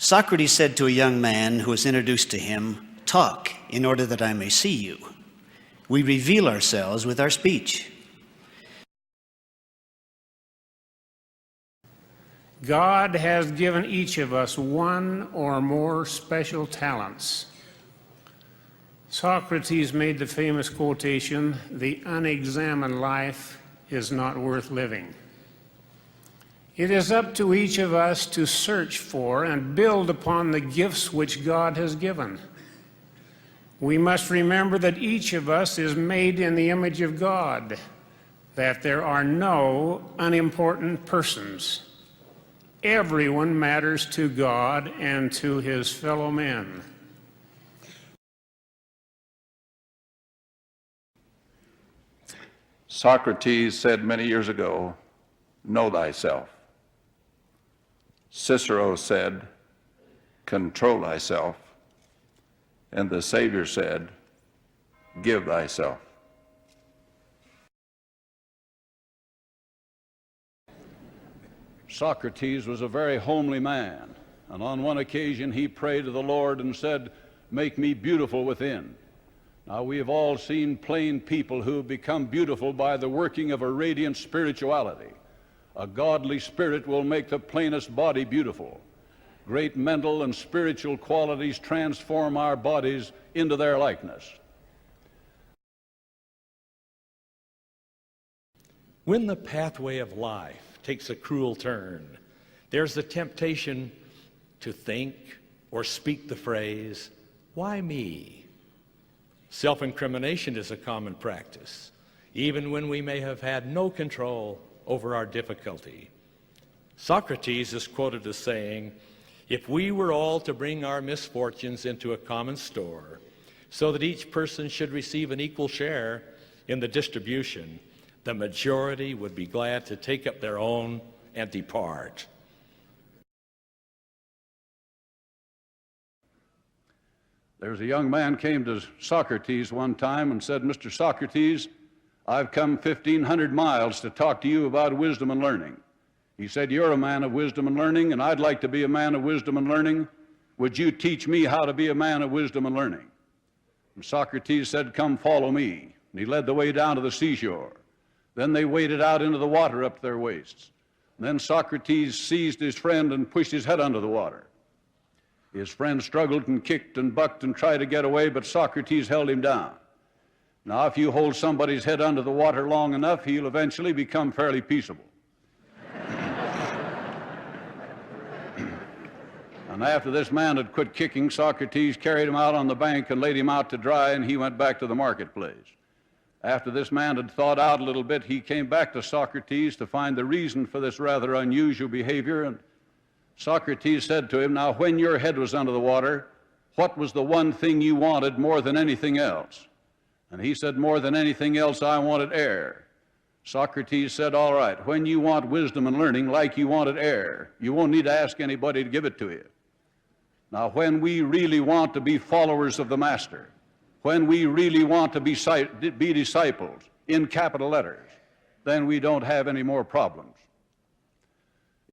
Socrates said to a young man who was introduced to him, "Talk, in order that I may see you." We reveal ourselves with our speech. God has given each of us one or more special talents. Socrates made the famous quotation, "The unexamined life is not worth living." It is up to each of us to search for and build upon the gifts which God has given. We must remember that each of us is made in the image of God, that there are no unimportant persons. Everyone matters to God and to his fellow men. Socrates said many years ago, "Know thyself." Cicero said, "Control thyself." And the Savior said, "Give thyself." Socrates was a very homely man, and on one occasion he prayed to the Lord and said, "Make me beautiful within." Now, we have all seen plain people who have become beautiful by the working of a radiant spirituality. A godly spirit will make the plainest body beautiful. Great mental and spiritual qualities transform our bodies into their likeness. When the pathway of life takes a cruel turn, there's the temptation to think or speak the phrase, "Why me?" Self-incrimination is a common practice, even when we may have had no control over our difficulty. Socrates is quoted as saying, "If we were all to bring our misfortunes into a common store, so that each person should receive an equal share in the distribution, the majority would be glad to take up their own and depart." There's a young man came to Socrates one time and said, "Mr. Socrates, I've come 1,500 miles to talk to you about wisdom and learning." He said, "You're a man of wisdom and learning, and I'd like to be a man of wisdom and learning. Would you teach me how to be a man of wisdom and learning?" And Socrates said, "Come follow me." And he led the way down to the seashore. Then they waded out into the water up to their waists. And then Socrates seized his friend and pushed his head under the water. His friend struggled and kicked and bucked and tried to get away, but Socrates held him down. Now, if you hold somebody's head under the water long enough, he'll eventually become fairly peaceable. And after this man had quit kicking, Socrates carried him out on the bank and laid him out to dry, and he went back to the marketplace. After this man had thawed out a little bit, he came back to Socrates to find the reason for this rather unusual behavior, and Socrates said to him, "Now, when your head was under the water, what was the one thing you wanted more than anything else?" And he said, "More than anything else, I wanted air." Socrates said, "All right, when you want wisdom and learning like you wanted air, you won't need to ask anybody to give it to you. Now, when we really want to be followers of the Master, when we really want to be disciples in capital letters, then we don't have any more problems."